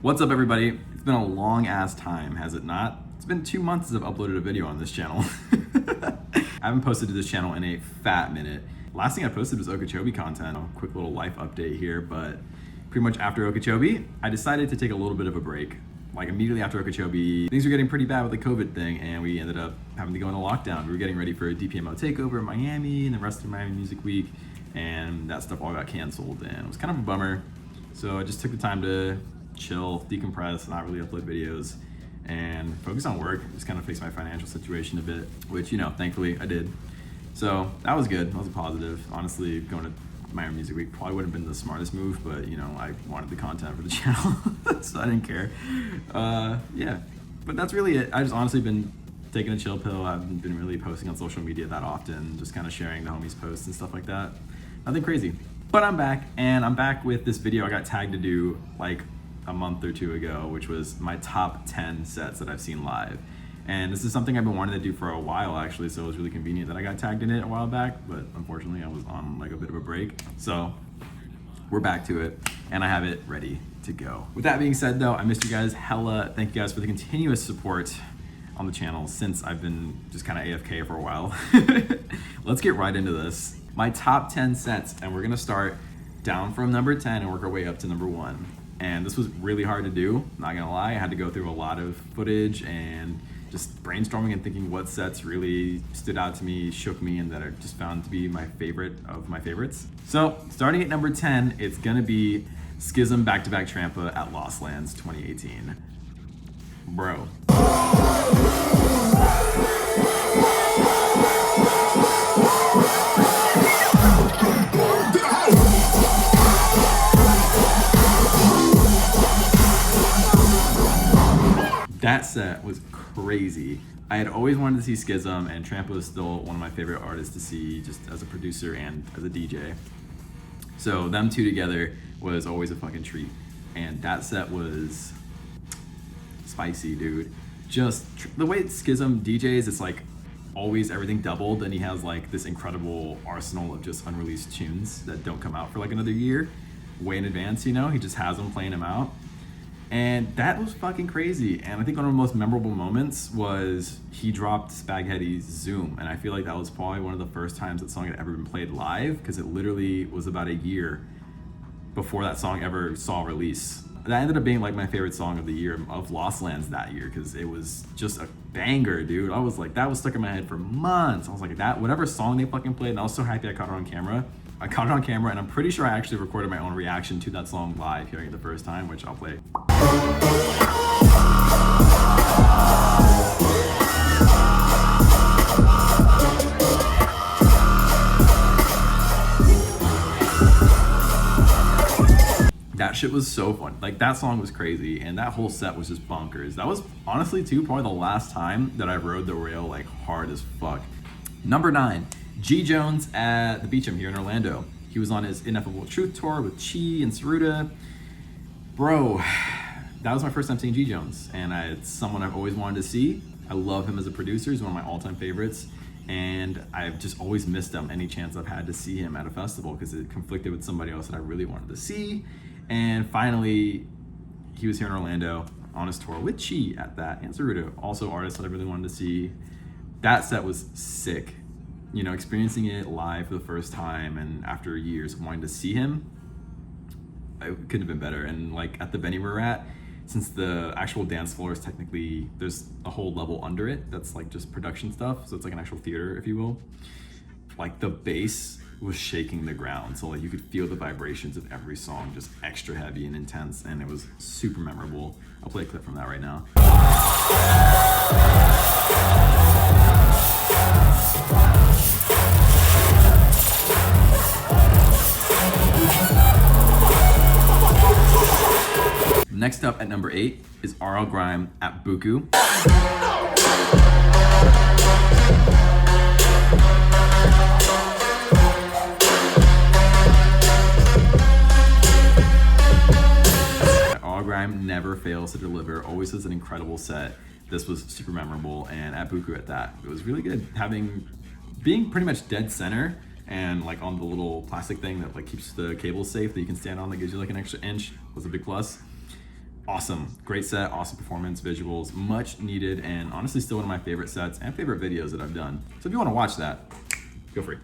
What's up, everybody? It's been a long ass time, has it not? It's been 2 months since I've uploaded a video on this channel. I haven't posted to this channel in a fat minute. Last thing I posted was Okeechobee content. A quick little life update here, but pretty much after Okeechobee, I decided to take a little bit of a break. Like immediately after Okeechobee, things were getting pretty bad with the COVID thing, and we ended up having to go into lockdown. We were getting ready for a DPMO takeover in Miami and the rest of Miami Music Week, and that stuff all got canceled, and it was kind of a bummer. So I just took the time to chill, decompress, not really upload videos, and focus on work, just kind of fix my financial situation a bit, which, you know, thankfully I did. So that was good, that was a positive. Honestly, going to Miami Music Week probably wouldn't have been the smartest move, but you know, I wanted the content for the channel, so I didn't care. Yeah, but that's really it. I just honestly been taking a chill pill. I haven't been really posting on social media that often, just kind of sharing the homies' posts and stuff like that. Nothing crazy. But I'm back, and I'm back with this video I got tagged to do like a month or two ago, which was my top 10 sets that I've seen live. And this is something I've been wanting to do for a while, actually, so it was really convenient that I got tagged in it a while back, but unfortunately I was on like a bit of a break. So we're back to it, and I have it ready to go. With that being said though, I missed you guys hella. Thank you guys for the continuous support on the channel since I've been just kind of AFK for a while. Let's get right into this. My top 10 sets, and we're gonna start down from number 10 and work our way up to number 1. And this was really hard to do, not gonna lie. I had to go through a lot of footage and just brainstorming and thinking what sets really stood out to me, shook me, and that I just found to be my favorite of my favorites. So starting at number 10, it's gonna be Schism back-to-back Trampa at Lost Lands 2018. Bro. That set was crazy. I had always wanted to see Schism, and Trampa was still one of my favorite artists to see just as a producer and as a DJ. So them two together was always a fucking treat. And that set was spicy, dude. Just the way Schism DJs, it's like always everything doubled, and he has like this incredible arsenal of just unreleased tunes that don't come out for like another year, way in advance, you know? He just has them playing them out. And that was fucking crazy. And I think one of the most memorable moments was he dropped Spaghetti's Zoom. And I feel like that was probably one of the first times that song had ever been played live, because it literally was about a year before that song ever saw release. That ended up being like my favorite song of the year of Lost Lands that year, because it was just a banger, dude. I was like, that was stuck in my head for months. I was like, that, whatever song they fucking played, and I was so happy I caught it on camera. I caught it on camera, and I'm pretty sure I actually recorded my own reaction to that song live, hearing it the first time, which I'll play. That shit was so fun. Like, that song was crazy, and that whole set was just bonkers. That was honestly too probably the last time that I rode the rail like hard as fuck. Number 9, G Jones at the Beacham here in Orlando. He was on his Ineffable Truth tour with Chi and Saruda. Bro, that was my first time seeing G Jones, and it's someone I've always wanted to see. I love him as a producer. He's one of my all-time favorites, and I've just always missed him any chance I've had to see him at a festival, because it conflicted with somebody else that I really wanted to see. And finally, he was here in Orlando on his tour with Chi at that, and Saruda, also artists that I really wanted to see. That set was sick. You know, experiencing it live for the first time, and after years wanting to see him, it couldn't have been better. And like at the venue we're at, since the actual dance floor is technically, there's a whole level under it that's like just production stuff, so it's like an actual theater, if you will. Like the bass was shaking the ground, so like you could feel the vibrations of every song, just extra heavy and intense, and it was super memorable. I'll play a clip from that right now. Next up at number 8 is RL Grime at Buku. RL Grime never fails to deliver, always has an incredible set. This was super memorable, and at Buku at that, it was really good. Being pretty much dead center and like on the little plastic thing that like keeps the cable safe that you can stand on, that gives you like an extra inch, was a big plus. Awesome, great set, awesome performance, visuals, much needed, and honestly still one of my favorite sets and favorite videos that I've done. So if you want to watch that, feel free.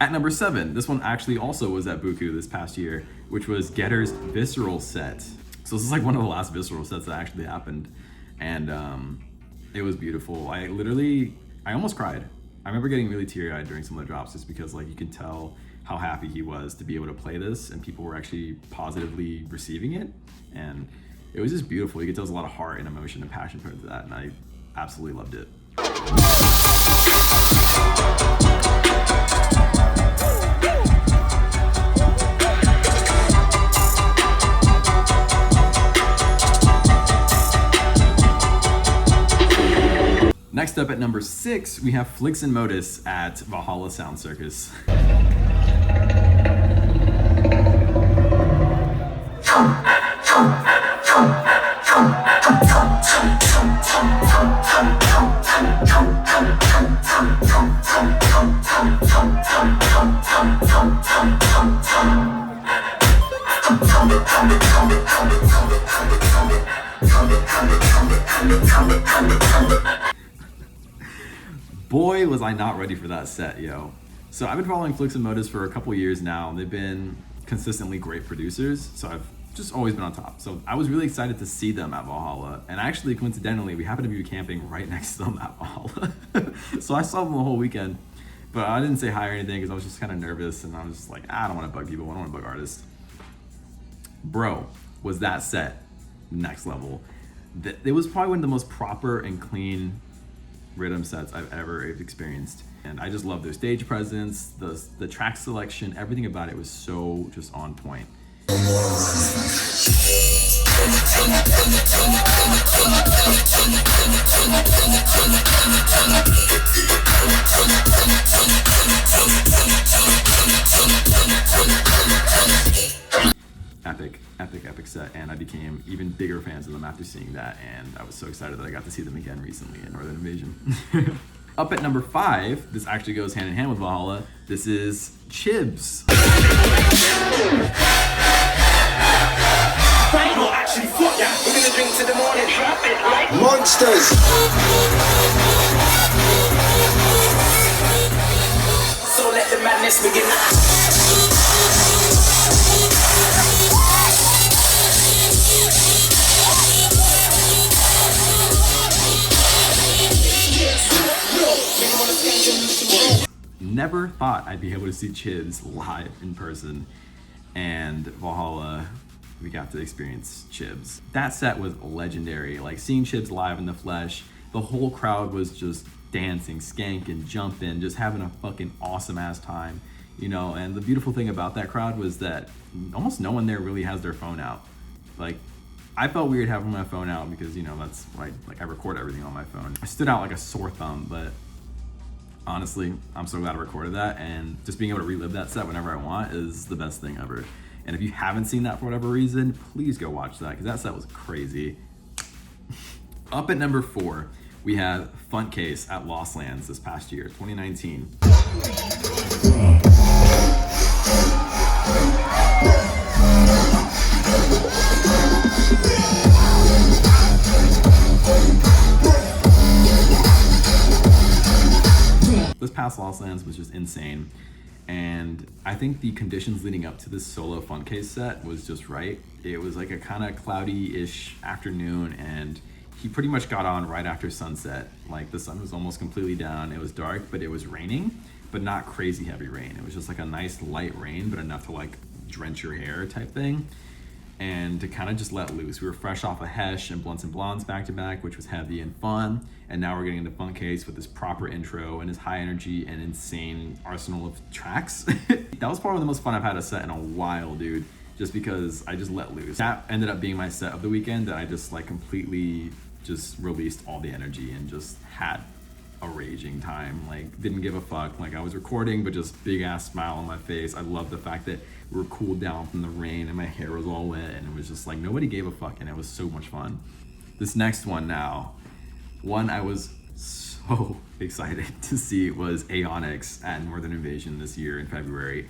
At number 7, this one actually also was at Buku this past year, which was Getter's Visceral set. So this is like one of the last Visceral sets that actually happened, and it was beautiful. I almost cried. I remember getting really teary-eyed during some of the drops just because like you can tell how happy he was to be able to play this, and people were actually positively receiving it, and it was just beautiful. You could tell there's a lot of heart and emotion and passion put into that, and I absolutely loved it. Next up at number 6, we have Flix and Motifs at Valhalla Sound Circus. Boy, was I not ready for that set, yo. So I've been following Flix and Motifs for a couple years now. They've been consistently great producers, so I've just always been on top. So I was really excited to see them at Valhalla, and actually, coincidentally, we happened to be camping right next to them at Valhalla. So I saw them the whole weekend, but I didn't say hi or anything because I was just kind of nervous, and I was just like, I don't want to bug people, I don't want to bug artists. Bro, was that set next level. It was probably one of the most proper and clean RIDDIM sets I've ever experienced, and I just love their stage presence, the track selection, everything about it was so just on point. Epic set, and I became even bigger fans of them after seeing that, and I was so excited that I got to see them again recently in Northern Invasion. Up at number 5, this actually goes hand in hand with Valhalla, this is Chibs. Monsters! So let the madness begin. Never thought I'd be able to see Chibs live in person, and Valhalla, we got to experience Chibs. That set was legendary. Like seeing Chibs live in the flesh, the whole crowd was just dancing, skanking, jumping, just having a fucking awesome ass time, you know. And the beautiful thing about that crowd was that almost no one there really has their phone out. Like I felt weird having my phone out because, you know, that's why I record everything on my phone. I stood out like a sore thumb, but honestly, I'm so glad I recorded that, and just being able to relive that set whenever I want is the best thing ever. And if you haven't seen that for whatever reason, please go watch that, because that set was crazy. Up at number 4, we have Funcase at Lost Lands this past year, 2019. This past Lost Lands was just insane, and I think the conditions leading up to this solo Funcase set was just right. It was like a kind of cloudy-ish afternoon, and he pretty much got on right after sunset. Like the sun was almost completely down, it was dark, but it was raining, but not crazy heavy rain. It was just like a nice light rain, but enough to like drench your hair type thing, and to kind of just let loose. We were fresh off of Hesh and Blunts and Blondes back to back, which was heavy and fun, and now we're getting into Funcase with this proper intro and his high energy and insane arsenal of tracks. That was probably the most fun I've had a set in a while, dude, just because I just let loose. That ended up being my set of the weekend, that I just like completely just released all the energy and just had a raging time. Like didn't give a fuck. Like I was recording, but just big ass smile on my face. I love the fact that we were cooled down from the rain and my hair was all wet, and it was just like nobody gave a fuck, and it was so much fun. This next one now, one I was so excited to see, was Onyx at Northern Invasion this year in February.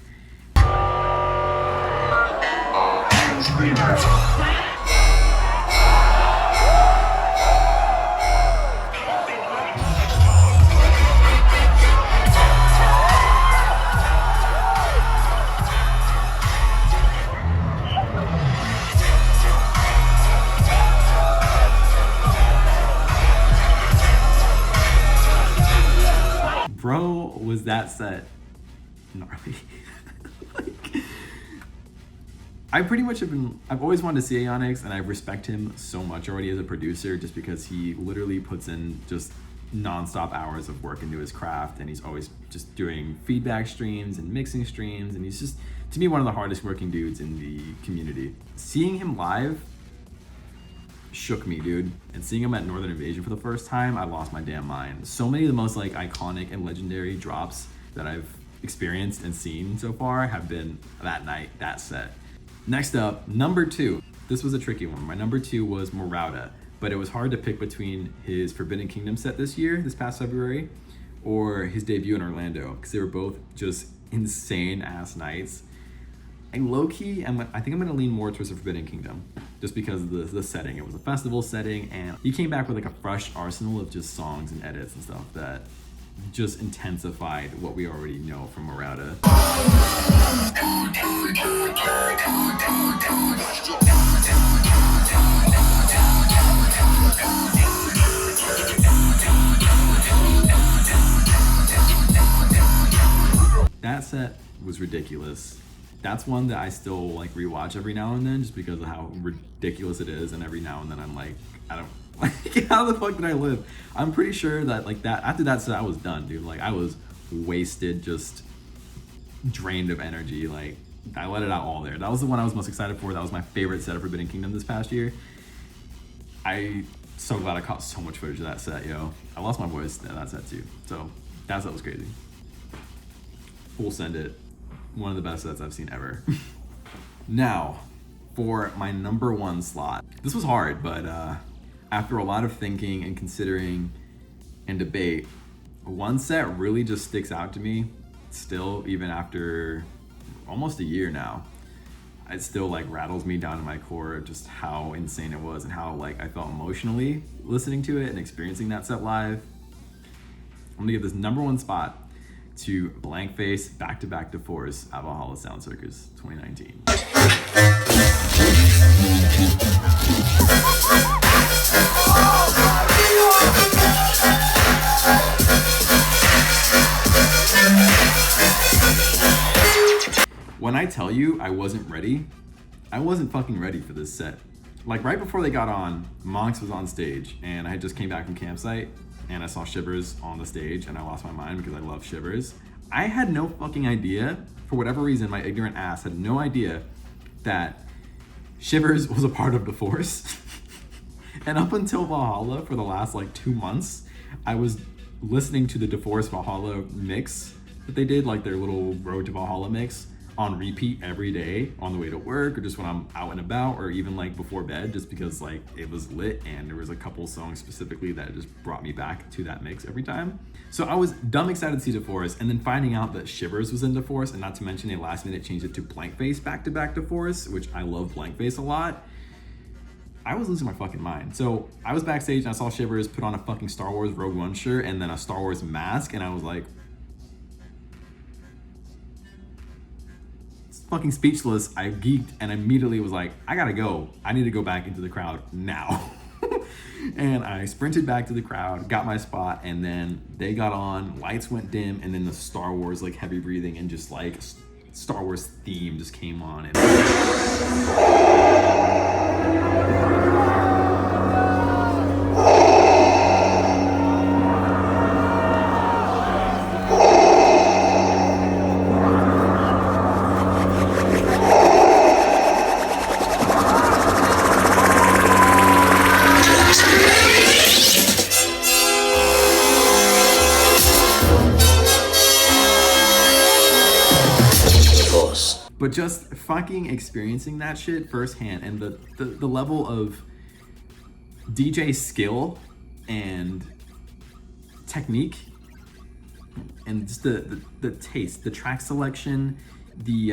was that set gnarly. Like, I pretty much I've always wanted to see Onyx, and I respect him so much already as a producer, just because he literally puts in just non-stop hours of work into his craft, and he's always just doing feedback streams and mixing streams, and he's just, to me, one of the hardest working dudes in the community. Seeing him live shook me, dude. And seeing him at Northern Invasion for the first time, I lost my damn mind. So many of the most like iconic and legendary drops that I've experienced and seen so far have been that night, that set. Next up, number 2. This was a tricky one. My number 2 was Mirada, but it was hard to pick between his Forbidden Kingdom set this past February, or his debut in Orlando, because they were both just insane ass nights. And low-key, I think I'm gonna lean more towards the Forbidden Kingdom, just because of the setting. It was a festival setting, and he came back with like a fresh arsenal of just songs and edits and stuff that just intensified what we already know from Mirada. That set was ridiculous. That's one that I still like rewatch every now and then, just because of how ridiculous it is, and every now and then I'm like, I don't like, how the fuck did I live? I'm pretty sure that like that after that set I was done, dude. Like I was wasted, just drained of energy. Like I let it out all there. That was the one I was most excited for. That was my favorite set of Forbidden Kingdom this past year. I so glad I caught so much footage of that set, yo. I lost my voice at that set too. So that set was crazy. Full send it. One of the best sets I've seen ever. Now, for my number 1 slot. This was hard, but after a lot of thinking and considering and debate, one set really just sticks out to me still, even after almost a year now. It still like rattles me down to my core, just how insane it was and how like I felt emotionally listening to it and experiencing that set live. I'm gonna give this number 1 spot to Blank Face Back to Back to Force at Valhalla Sound Circus 2019. When I tell you I wasn't ready, I wasn't fucking ready for this set. Like right before they got on, Monks was on stage, and I had just came back from campsite, and I saw Shivers on the stage, and I lost my mind because I love Shivers. I had no fucking idea, for whatever reason, my ignorant ass had no idea that Shivers was a part of the Force. And up until Valhalla, for the last like 2 months, I was listening to the DeForce Valhalla mix that they did, like their little Road to Valhalla mix, on repeat every day on the way to work, or just when I'm out and about, or even like before bed, just because like it was lit, and there was a couple songs specifically that just brought me back to that mix every time. So I was dumb excited to see DeForce, and then finding out that Shivers was in DeForce, and not to mention they last minute changed it to Blank Face Back to Back DeForce, which I love Blank Face a lot. I was losing my fucking mind. So I was backstage and I saw Shivers put on a fucking Star Wars Rogue One shirt and then a Star Wars mask, and I was like, fucking speechless. I geeked and immediately was like, I gotta go. I need to go back into the crowd now. And I sprinted back to the crowd, got my spot, and then they got on, lights went dim, and then the Star Wars like heavy breathing and just like Star Wars theme just came on. And but just fucking experiencing that shit firsthand, and the level of DJ skill and technique, and just the taste, the track selection, the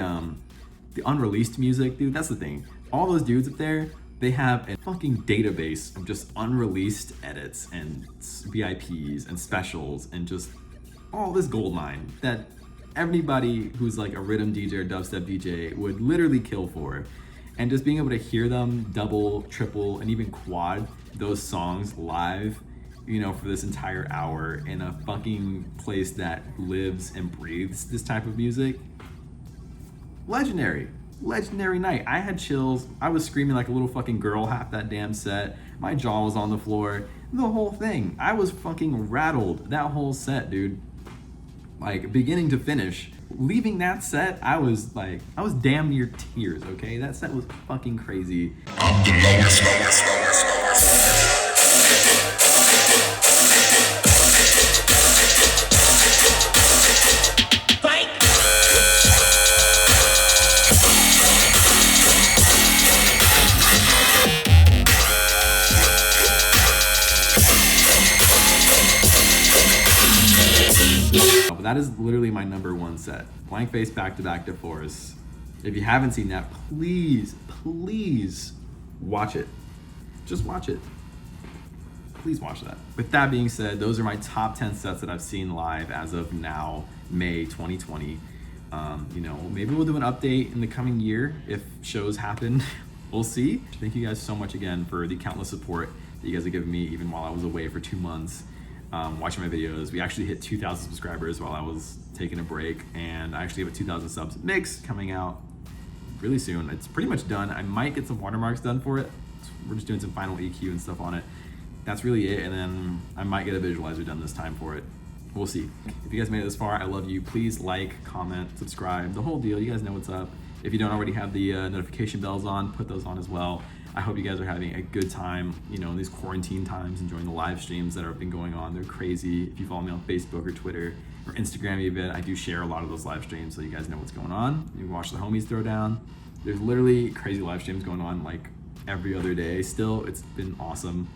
unreleased music, dude. That's the thing. All those dudes up there, they have a fucking database of just unreleased edits and VIPs and specials and just all this gold mine that everybody who's like a rhythm DJ or dubstep DJ would literally kill for. And just being able to hear them double, triple, and even quad those songs live you know, for this entire hour in a fucking place that lives and breathes this type of music. Legendary night. I had chills. I was screaming like a little fucking girl half that damn set. My jaw was on the floor. The whole thing. I was fucking rattled that whole set, dude. Like beginning to finish. Leaving that set, I was damn near tears, okay? That set was fucking crazy. That is literally my number one set. Blank Face back-to-back to Force. If you haven't seen that, please watch it. Just watch it. Please watch that. With that being said, those are my top 10 sets that I've seen live as of now, May 2020. You know, maybe we'll do an update in the coming year if shows happen. We'll see. Thank you guys so much again for the countless support that you guys have given me even while I was away for 2 months. Watching my videos. We actually hit 2,000 subscribers while I was taking a break, and I actually have a 2,000 subs mix coming out really soon. It's pretty much done. I might get some watermarks done for it. We're just doing some final EQ and stuff on it. That's really it, and then I might get a visualizer done this time for it. We'll see. If you guys made it this far, I love you. Please like, comment, subscribe, the whole deal. You guys know what's up. If you don't already have the notification bells on, put those on as well. I hope you guys are having a good time, you know, in these quarantine times, enjoying the live streams that have been going on. They're crazy. If you follow me on Facebook or Twitter or Instagram even, I do share a lot of those live streams so you guys know what's going on. You can watch the homies throw down. There's literally crazy live streams going on like every other day still. It's been awesome.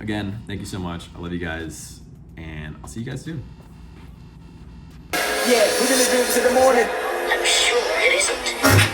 Again, thank you so much. I love you guys, and I'll see you guys soon. Yeah, we're gonna do it to the morning. I'm sure it isn't.